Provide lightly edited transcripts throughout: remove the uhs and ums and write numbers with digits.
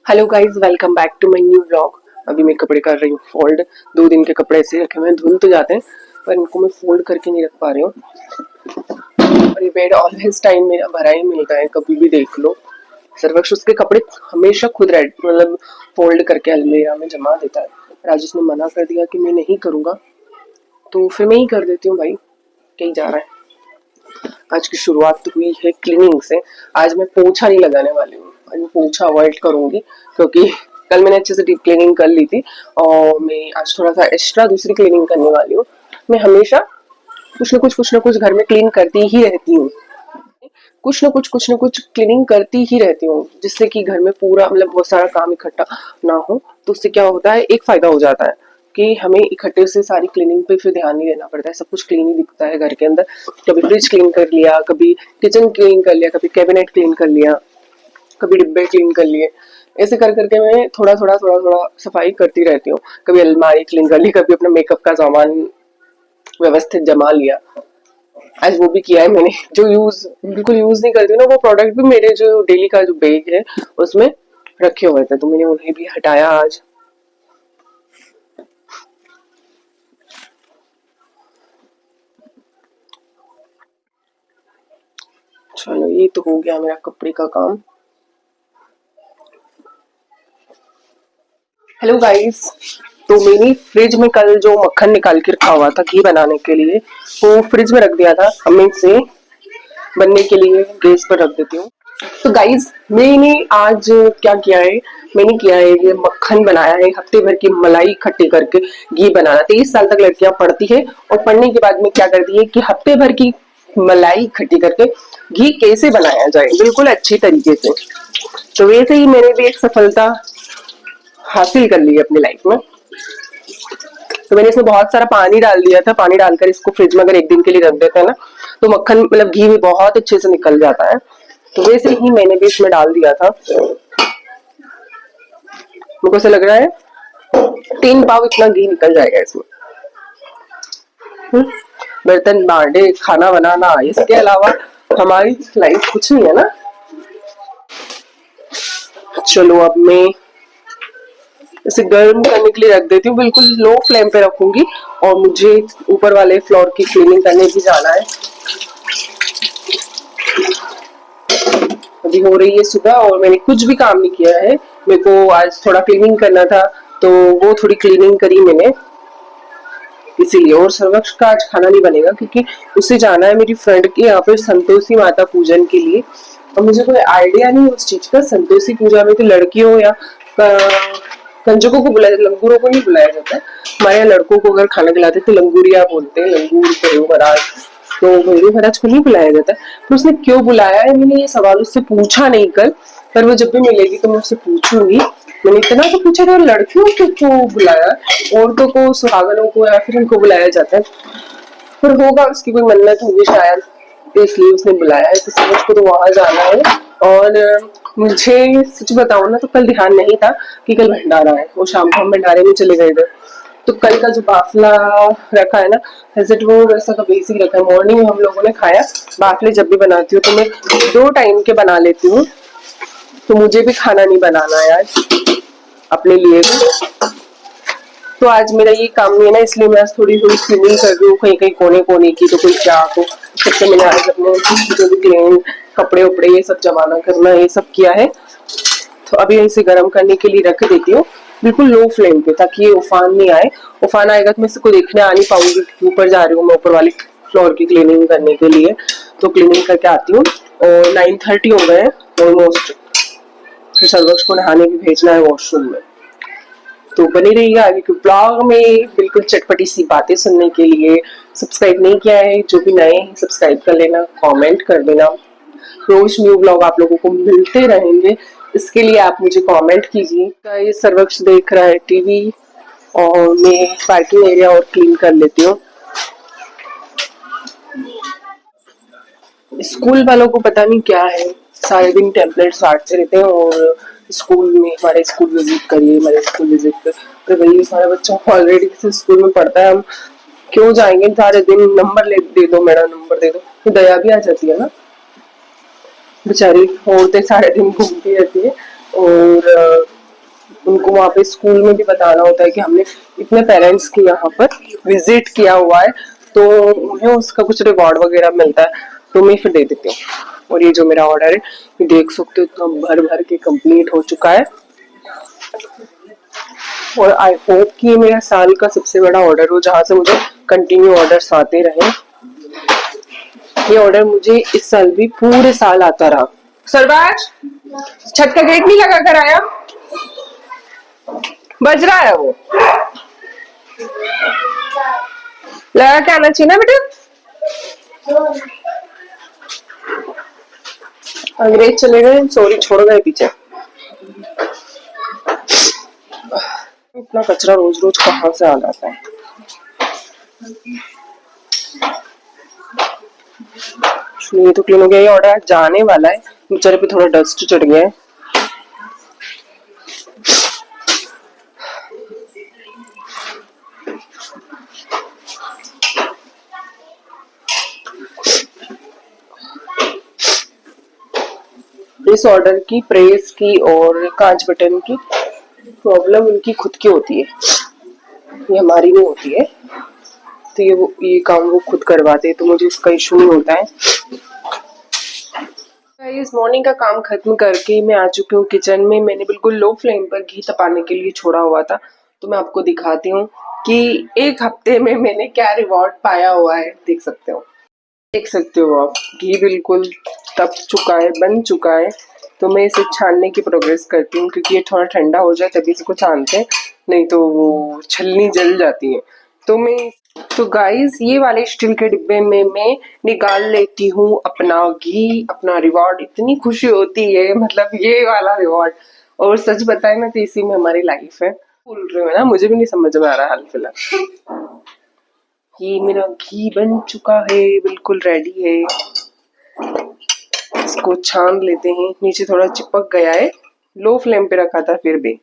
Hello guys, welcome back to my new vlog. अभी मैं कपड़े कर रही हूँ फोल्ड। 2 दिन के कपड़े ऐसे रखे हुए हैं, धुल तो जाते हैं पर इनको मैं फोल्ड करके नहीं रख पा रही हूँ। और ये बेड ऑलवेज टाइम मेरा भरा ही मिलता है, कभी भी देख लो। सर्वक्ष उसके कपड़े हमेशा खुद रेड मतलब फोल्ड करके अलमीरा में जमा देता है। राजेश ने मना कर दिया कि मैं नहीं करूँगा, तो फिर मैं ही कर देती हूँ। भाई कहीं जा रहा है। आज की शुरुआत तो हुई है क्लीनिंग से। आज मैं पोछा नहीं लगाने वाली हूँ, आज मैं पोछा अवॉइड करूंगी क्योंकि कल मैंने अच्छे से डीप क्लीनिंग कर ली थी और मैं आज थोड़ा सा एक्स्ट्रा दूसरी क्लीनिंग करने वाली हूँ। मैं हमेशा कुछ न कुछ घर में क्लीन करती ही रहती हूँ। कुछ न कुछ क्लीनिंग करती ही रहती हूँ, जिससे कि घर में पूरा मतलब बहुत सारा काम इकट्ठा ना हो। तो उससे क्या होता है, एक फायदा हो जाता है कि हमें इकट्ठे से सारी क्लीनिंग पे फिर ध्यान नहीं देना पड़ता है। सब कुछ क्लीन ही दिखता है घर के अंदर। कभी फ्रिज क्लीन कर लिया, कभी किचन क्लीन कर लिया, कभी कैबिनेट क्लीन कर लिया, कभी डिब्बे क्लीन कर लिए। ऐसे कर करके मैं थोड़ा सफाई करती रहती हूँ। कभी अलमारी क्लीन कर ली, कभी अपना मेकअप का सामान व्यवस्थित जमा लिया। आज वो भी किया है मैंने। जो बिल्कुल यूज नहीं करती हूँ ना, वो प्रोडक्ट भी मेरे जो डेली का जो बैग है उसमें रखे हुए थे, तो मैंने उन्हें भी हटाया आज। चलो, ये तो हो गया मेरा कपड़े का काम। हेलो गाइस, तो मैंने फ्रिज में कल जो मक्खन निकाल के रखा हुआ था घी बनाने के लिए, वो फ्रिज में रख दिया था। अब मैं इसे बनने के लिए गैस पर रख देती हूँ। तो गाइज, मैंने आज क्या किया है, मैंने किया है ये मक्खन बनाया है। हफ्ते भर की मलाई इकट्ठी करके घी बनाना। 23 साल तक लड़कियां पढ़ती है और पढ़ने के बाद में क्या करती है कि हफ्ते भर की मलाई इकट्ठी करके घी कैसे बनाया जाए बिल्कुल अच्छी तरीके से। तो वैसे ही मैंने भी एक सफलता हासिल कर ली है अपनी लाइफ में। तो मैंने इसमें बहुत सारा पानी डाल दिया था। पानी डालकर इसको फ्रिज में अगर 1 दिन के लिए रख देते हैं ना, तो मक्खन मतलब घी भी बहुत अच्छे से निकल जाता है। तो वैसे ही मैंने भी इसमें डाल दिया था। मुझको ऐसा लग रहा है 3 पाव इतना घी निकल जाएगा इसमें। बर्तन बांटे, खाना बनाना, इसके अलावा हमारी लाइफ कुछ नहीं है ना। चलो, अब मैं इसे गर्म करने के लिए रख देती हूँ। बिल्कुल लो फ्लेम पे रखूंगी और मुझे ऊपर वाले फ्लोर की क्लीनिंग करने भी जाना है। अभी हो रही है सुबह और मैंने कुछ भी काम नहीं किया है। मेरे को आज थोड़ा क्लीनिंग करना था, तो वो थोड़ी क्लीनिंग करी मैंने इसीलिए। और सर्वक्ष का आज खाना नहीं बनेगा क्योंकि उसे जाना है मेरी फ्रेंड के यहाँ पे संतोषी माता पूजन के लिए। और मुझे कोई आइडिया नहीं उस चीज का। संतोषी पूजा में तो लड़कियों या कंजकों को बुलाया, लंगूरों को नहीं बुलाया जाता है। हमारे यहाँ लड़कों को अगर खाना खिलाते तो लंगूरिया बोलते हैं, लंगूर भैरू महाराज। तो भैरू महाराज को नहीं बुलाया जाता है। तो उसने क्यों बुलाया है, मैंने ये सवाल उससे पूछा नहीं कल, पर वो जब भी मिलेगी तो मैं उससे पूछूंगी। मैंने इतना तो पूछा था, लड़कियों को क्यों बुलाया, औरतों को, सुहागनों को या फिर उनको बुलाया जाता है। पर होगा उसकी कोई मन्नत होगी शायद, तो इसलिए उसने बुलाया है। तो समझ को तो वहां जाना है। और मुझे सच बताऊं ना, तो कल ध्यान नहीं था कि कल भंडारा है। वो शाम को हम भंडारे में चले गए थे। तो कल का जो बाफला रखा है ना, वैसे तो वो वैसा का बेसिक रखा है। मॉर्निंग में हम लोगों ने खाया। बाफले जब भी बनाती हूँ तो मैं 2 टाइम के बना लेती हूँ, तो मुझे भी खाना नहीं बनाना है आज अपने लिए भी। तो आज मेरा ये काम नहीं है ना, इसलिए मैं आज थोड़ी थोड़ी क्लीनिंग कर रही हूँ, कहीं कहीं कोने कोने की, तो कोई क्या को। सबसे मैंने आज अपने जो भी क्लीन कपड़े उपड़े ये सब जमाना करना ये सब किया है। तो अभी इसे गर्म करने के लिए रख देती हूँ बिल्कुल लो फ्लेम पे, ताकि ये उफान नहीं आए। उफान आएगा तो मैं इसको देखने आ नहीं पाऊंगी। ऊपर जा रही हूँ मैं ऊपर वाली फ्लोर की क्लीनिंग करने के लिए, तो क्लीनिंग करके आती हूँ। और 9:30 हो गए ऑलमोस्ट। फिर सर्वक्ष को नहाने भी भेजना है वॉशरूम में। तो बने रहिएगा आगे के ब्लॉग में बिल्कुल चटपटी सी बातें सुनने के लिए। सब्सक्राइब नहीं किया है, जो भी नए हैं सब्सक्राइब कर लेना, कमेंट कर देना। रोज न्यू ब्लॉग आप लोगों को मिलते रहेंगे, इसके लिए आप मुझे कमेंट कीजिए। ये सर्वक्ष देख रहा है टीवी और मैं पार्किंग एरिया और क्लीन कर लेती हूँ। स्कूल वालों को पता नहीं क्या है, सारे दिन टेम्पलेट्स बांटते रहते हैं। और स्कूल में हमारे स्कूल विजिट करिए, हमारे स्कूल विजिट कर, तो वही सारे बच्चों को ऑलरेडी किसी स्कूल में पढ़ता है। हम क्यों जाएंगे सारे दिन, नंबर दे दो मेरा, नंबर दे दो। तो दया भी आ जाती है ना, बेचारी औरतें सारे दिन घूमती रहती है। और उनको वहाँ पे स्कूल में भी बताना होता है कि हमने इतने पेरेंट्स की यहाँ पर विजिट किया हुआ है, तो उन्हें उसका कुछ रिवॉर्ड वगैरह मिलता है, तो मैं फिर दे देती हूँ। और ये जो मेरा ऑर्डर है, ये देख सकते हो इतना भर भर के कंप्लीट हो चुका है। और आई होप कि ये मेरा साल का सबसे बड़ा ऑर्डर हो, जहाँ से मुझे कंटिन्यू ऑर्डर्स आते रहे। ये ऑर्डर मुझे इस साल भी पूरे साल आता रहा। सरबाज, छत का गेट नहीं लगा कर आया, बज रहा है वो, लगा के आना चाहिए ना बेटा। अंग्रेज चले गए, सॉरी, छोड़ गए पीछे। इतना कचरा रोज रोज कहाँ से आ जाता है। ये तो क्लीन हो गया। ये ऑर्डर जाने वाला है, बेचारे पे थोड़ा डस्ट चढ़ गया है। इस ऑर्डर की, प्रेस की और कांच बटन की प्रॉब्लम उनकी खुद की होती है, ये हमारी नहीं होती है। तो ये काम वो खुद करवाते हैं, तो मुझे इसका इशू नहीं होता है। इस मॉर्निंग का काम खत्म करके मैं आ चुकी हूँ किचन में। मैंने बिल्कुल लो फ्लेम पर घी तपाने के लिए छोड़ा हुआ था, तो मैं आपको दिखाती हूँ कि एक हफ्ते में मैंने क्या रिवॉर्ड पाया हुआ है। देख सकते हो आप, घी बिल्कुल तप चुका है, बन चुका है। तो मैं इसे छानने की प्रोग्रेस करती हूँ, क्योंकि ये थोड़ा ठंडा हो जाए तभी इसको छानते हैं, नहीं तो वो छलनी जल जाती है। तो गाइस, ये वाले स्टील के डिब्बे में मैं निकाल लेती हूँ अपना घी, अपना रिवॉर्ड। इतनी खुशी होती है, मतलब ये वाला रिवॉर्ड। और सच बताए ना तो इसी में हमारी लाइफ है। बोल रहे हो ना, मुझे भी नहीं समझ में आ रहा हाल फिलहाल। ये मेरा घी बन चुका है, बिल्कुल रेडी है। इसको छान लेते हैं। नीचे थोड़ा चिपक गया है, लो फ्लेम पे रखा था फिर भी।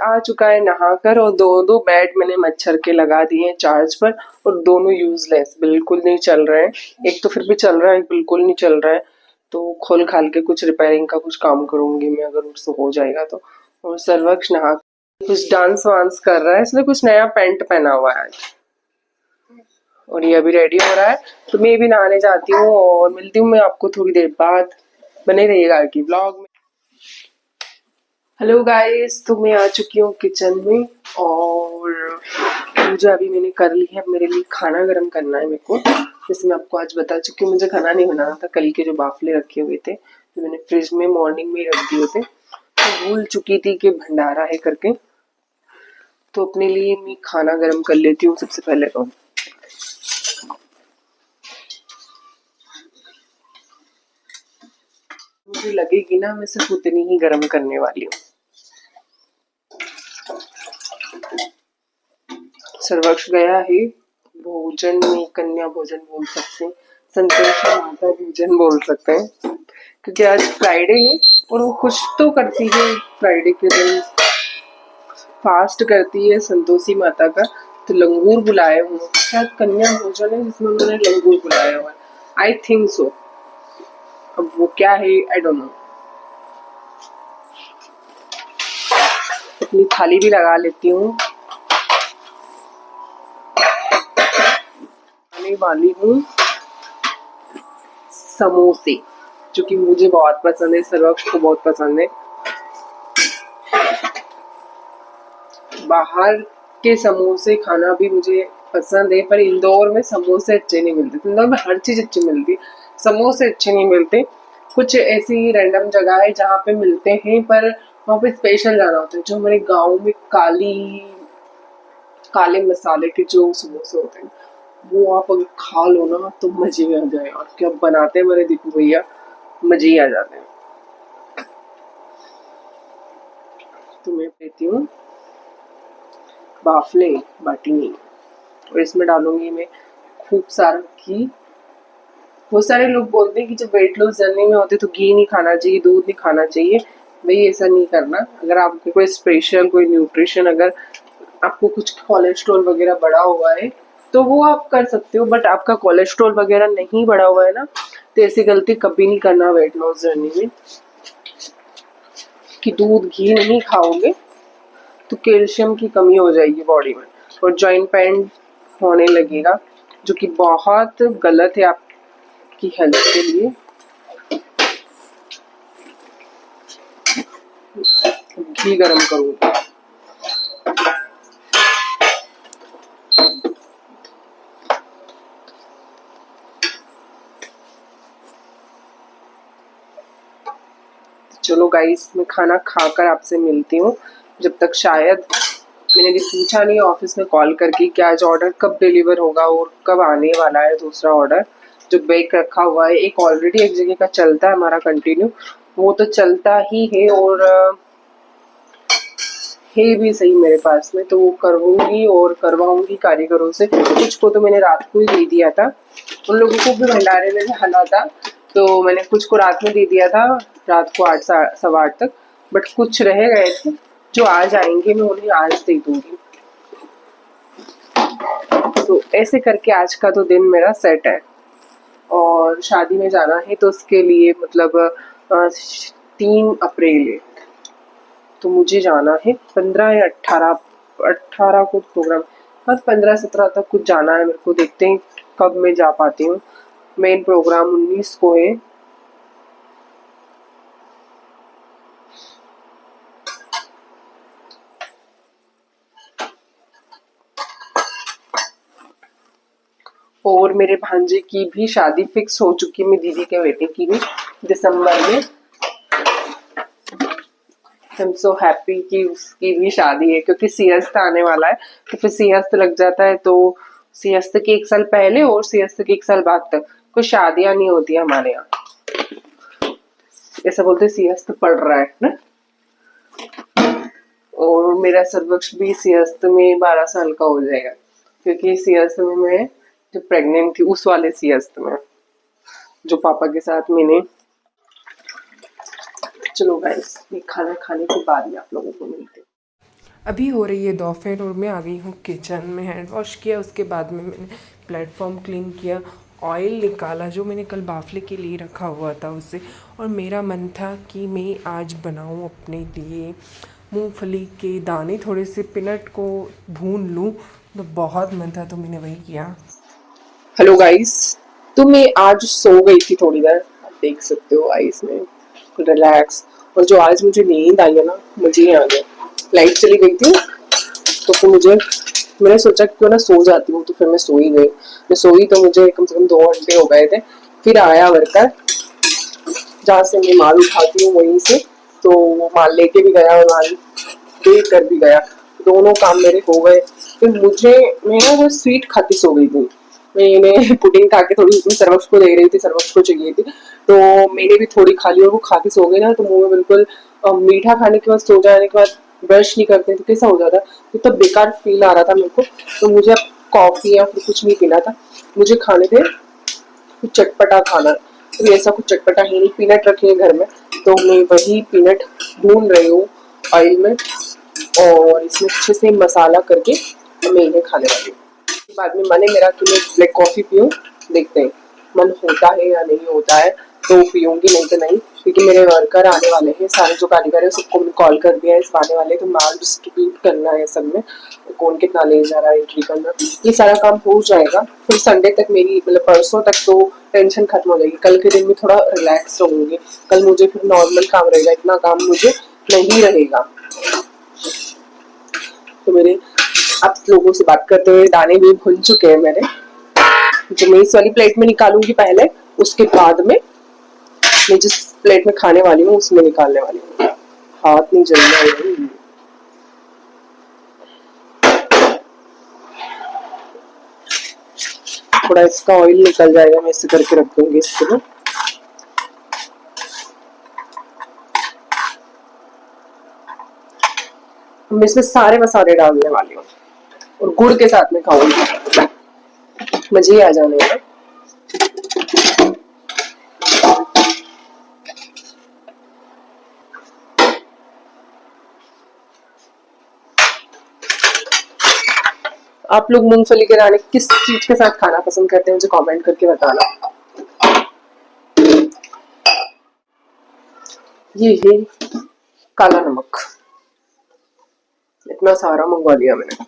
आ चुका है नहाकर, और दो बैट मैंने मच्छर के लगा दिए हैं चार्ज पर, और दोनों यूजलेस, बिल्कुल नहीं चल रहे हैं। एक तो फिर भी चल रहा है, बिल्कुल नहीं चल रहा है। तो खोल खाल के कुछ रिपेयरिंग का कुछ काम करूंगी मैं, अगर उससे हो जाएगा तो। और सर्वक्ष नहा कुछ डांस वांस कर रहा है, इसने कुछ नया पैंट पहना हुआ है आज, और ये अभी रेडी हो रहा है। तो मैं भी नहाने जाती हूँ, और मिलती हूँ मैं आपको थोड़ी देर बाद। बने रहिएगा कि ब्लॉग में। हेलो गाइस, तो मैं आ चुकी हूँ किचन में, और पूजा अभी मैंने कर ली है। मेरे लिए खाना गर्म करना है मेरे को। जैसे मैं आपको आज बता चुकी हूँ, मुझे खाना नहीं बनाना था। कल के जो बाफले रखे हुए थे, तो मैंने फ्रिज में मॉर्निंग में रख दिए थे, तो भूल चुकी थी कि भंडारा है करके। तो अपने लिए मैं खाना गर्म कर लेती हूँ सबसे पहले। तो मुझे लगेगी ना, मैं सिर्फ उतनी ही गर्म करने वाली हूँ। सर्वक्ष गया है भोजन में, कन्या भोजन बोल सकते हैं, संतोषी माता भोजन बोल सकते हैं, क्योंकि आज फ्राइडे है। और वो कुछ तो करती है फ्राइडे के दिन, फास्ट करती है संतोषी माता का। तो लंगूर बुलाए हुए, शायद कन्या भोजन है जिसमें उन्होंने लंगूर बुलाया हुआ है, आई थिंक सो। अब वो क्या है, आई डोंट नो। अपनी थाली भी लगा लेती हूँ। आने वाली हूँ समोसे, जो कि मुझे बहुत पसंद है, सर्वक्ष को बहुत पसंद है। बाहर के समोसे खाना भी मुझे पसंद है, पर इंदौर में समोसे अच्छे नहीं मिलते। इंदौर में हर चीज अच्छी मिलती, समोसे अच्छे नहीं मिलते। कुछ ऐसी रैंडम जगह है जहाँ पे मिलते हैं, पर वहाँ पे स्पेशल जाना होता है। जो हमारे गाँव में काले मसाले के जो समोसे होते हैं, वो आप अगर खा लो ना तो मजे आ जाए। और क्या बनाते हैं मेरे दीपू भैया, मजे ही आ जाते हैं। तो मैं लेती हूँ बाफले बाटी में, और इसमें डालूंगी मैं खूब सारा घी। बहुत सारे लोग बोलते हैं कि जब वेट लॉस जर्नी में होते तो घी नहीं खाना चाहिए, दूध नहीं खाना चाहिए। भाई ऐसा नहीं करना। अगर आपको कोई स्पेशल कोई न्यूट्रिशन अगर आपको कुछ कोलेस्ट्रॉल वगैरह बढ़ा हुआ है तो वो आप कर सकते हो, बट आपका कोलेस्ट्रॉल वगैरह नहीं बढ़ा हुआ है ना, तो ऐसी गलती कभी नहीं करना वेट लॉस जर्नी में कि दूध घी नहीं खाओगे तो कैल्शियम की कमी हो जाएगी बॉडी में और जॉइंट पेन होने लगेगा, जो कि बहुत गलत है आपकी हेल्थ के लिए। घी गरम करूंगी। चलो गाइस, मैं खाना खाकर आपसे मिलती हूँ। जब तक शायद मैंने भी पूछा नहीं ऑफिस में कॉल करके कि आज ऑर्डर कब डिलीवर होगा और कब आने वाला है दूसरा ऑर्डर जो बेक रखा हुआ है। एक ऑलरेडी एक जगह का चलता है हमारा कंटिन्यू, वो तो चलता ही है और है भी सही मेरे पास में, तो वो करूँगी और करवाऊंगी कारीगरों से। कुछ को तो मैंने रात को ही दे दिया था, उन लोगों को भी भंडारे में जाना था तो मैंने कुछ को रात में दे दिया था, रात को 8 सवा 8 तक। बट कुछ रह गए थे जो आज आएंगे, मैं उन्हें आज दे दूंगी। तो ऐसे करके आज का तो दिन मेरा सेट है। और शादी में जाना है तो उसके लिए मतलब 3 अप्रैल है, तो मुझे जाना है 15 या 18 को प्रोग्राम, हाँ 15-17 तक कुछ जाना है मेरे को। देखते हैं कब मैं जा पाती हूँ। मेन प्रोग्राम 19 को है। और मेरे भांजे की भी शादी फिक्स हो चुकी है, मेरी दीदी के बेटे की भी दिसंबर में। आई एम सो हैप्पी कि उसकी भी शादी है, क्योंकि सिंहस्थ आने वाला है तो फिर सिंहस्थ लग जाता है, तो सिंहस्थ के 1 साल पहले और सिंहस्थ के 1 साल बाद तक कोई शादियां नहीं होती हमारे यहाँ। ऐसा बोलते सिंहस्थ पड़ रहा है ना। और मेरा सर्वक्ष भी सिंहस्थ में 12 साल का हो जाएगा, क्योंकि सिंहस्थ में मैं जो प्रेग्नेंट थी उस वाले सिंहस्थ में जो पापा के साथ मैंने। चलो गाइस, ये खाना खाने के बाद में आप लोगों को मिलते हैं। अभी हो रही है दोपहर और मैं आ गई हूँ किचन में। हैंड वॉश किया, उसके बाद में मैंने प्लेटफॉर्म क्लीन किया, ऑयल निकाला जो मैंने कल बाफले के लिए रखा हुआ था उससे। और मेरा मन था कि मैं आज बनाऊँ अपने लिए मूंगफली के दाने, थोड़े से पीनट को भून लूँ, तो बहुत मन था तो मैंने वही किया। हेलो गाइस, तो मैं आज सो गई थी थोड़ी देर, आप देख सकते हो आईज में रिलैक्स। और जो आज मुझे नींद आई है ना, मुझे ही आ गया। लाइट चली गई थी तो फिर मैंने सोचा कि क्यों ना सो जाती हूँ, तो फिर मैं सो ही गई। मैं सोई तो मुझे कम से कम 2 घंटे हो गए थे। फिर आया वर्कर जहाँ से मैं माल उठाती हूँ वहीं से, तो वो माल लेके भी गया और माल दे कर भी गया। दोनों काम मेरे हो गए। फिर मैं ना वो स्वीट खाती सो गई थी। मैंने पुडिंग खा के थोड़ी उसमें सर्वक्ष को दे रही थी, सर्वक्ष को चाहिए थी, तो मैंने भी थोड़ी खा ली और वो खा के सो गई ना, तो मुंह में बिल्कुल मीठा खाने के बाद सो जाने के बाद ब्रश नहीं करते तो कैसा हो जाता, तो तब बेकार फील आ रहा था मेरे को। तो मुझे अब कॉफी या फिर कुछ नहीं पीना था, मुझे खाने थे कुछ चटपटा खाना। तो ऐसा कुछ चटपटा है नहीं, पीनट रखे हैं घर में, तो मैं वही पीनट भून रही हूँ ऑयल में और इसमें अच्छे से मसाला करके मैं इन्हें खाने वाली हूँ। बाद में मन है मेरा कि मैं ब्लैक कॉफी पीऊँ, देखते हैं मन होता है या नहीं होता है तो पीऊंगी, नहीं तो नहीं। क्योंकि मेरे वर्कर आने वाले हैं, सारे जो कारीगर है सबको मैंने कॉल कर दिया है, इस आने वाले तो माल डिस्ट्रीब्यूट करना है सब में, कौन कितना ले जा रहा है, एंट्री करना, ये सारा काम हो जाएगा। फिर संडे तक मेरी मतलब परसों तक तो टेंशन खत्म हो जाएगी। कल के दिन में थोड़ा रिलैक्स रहूंगी, कल मुझे फिर नॉर्मल काम रहेगा, इतना काम मुझे नहीं रहेगा। तो मेरे आप लोगों से बात करते हुए दाने भी भुन चुके हैं मैंने, जो मैं इस वाली प्लेट में निकालूंगी पहले, उसके बाद में मैं जिस प्लेट में खाने वाली हूँ उसमें निकालने वाली हूँ। हाथ नहीं जल रहा है, थोड़ा इसका ऑयल निकल जाएगा, मैं इसे करके रख दूंगी इसको ना। मैं इसमें सारे मसाले डालने वाली हूँ और गुड़ के साथ में खाऊंगी, मजे ही आ जाने वाला। आप लोग मूंगफली के दाने किस चीज के साथ खाना पसंद करते हैं मुझे कमेंट करके बताना। ये है काला नमक, इतना सारा मंगवा लिया मैंने।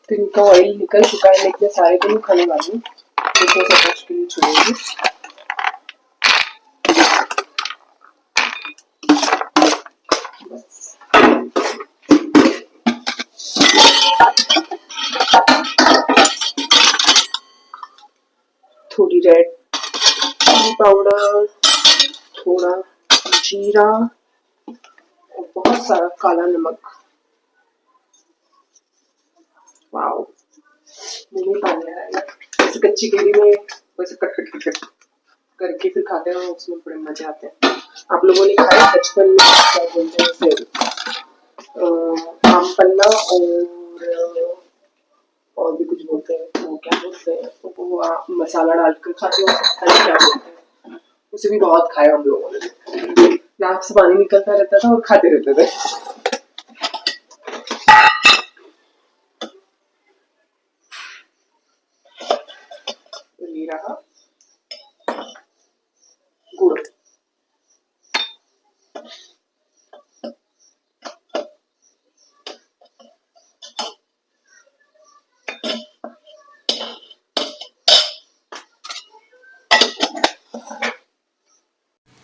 तो इनका ऑयल निकल चुका है, लेकिन सारे को नहीं खाने वाली हूँ, इसमें से कुछ के लिए छोड़ूंगी। थोड़ी रेड चिली पाउडर, थोड़ा जीरा और बहुत सारा काला नमक। वाओ, मुंह में पानी आ रहा है। जैसे कच्ची केली में वैसे कट कट कट कट करके फिर खाते हैं, उसमें बड़े मजे आते हैं। आप लोगों ने खाया बचपन में, क्या बोलते हैं उसे, आम पन्ना और भी कुछ बोलते हैं, वो क्या बोलते हैं, तो वो मसाला डालकर खाते हो, क्या बोलते हैं, उसे भी बहुत खाया हम लोगों ने। नाक से पानी निकलता रहता था और खाते रहते थे। ये रहा गुड़।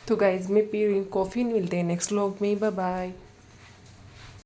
तो गाइज मैं पी रही हूँ कॉफ़ी, मिलते हैं नेक्स्ट व्लॉग में, बाय बाय।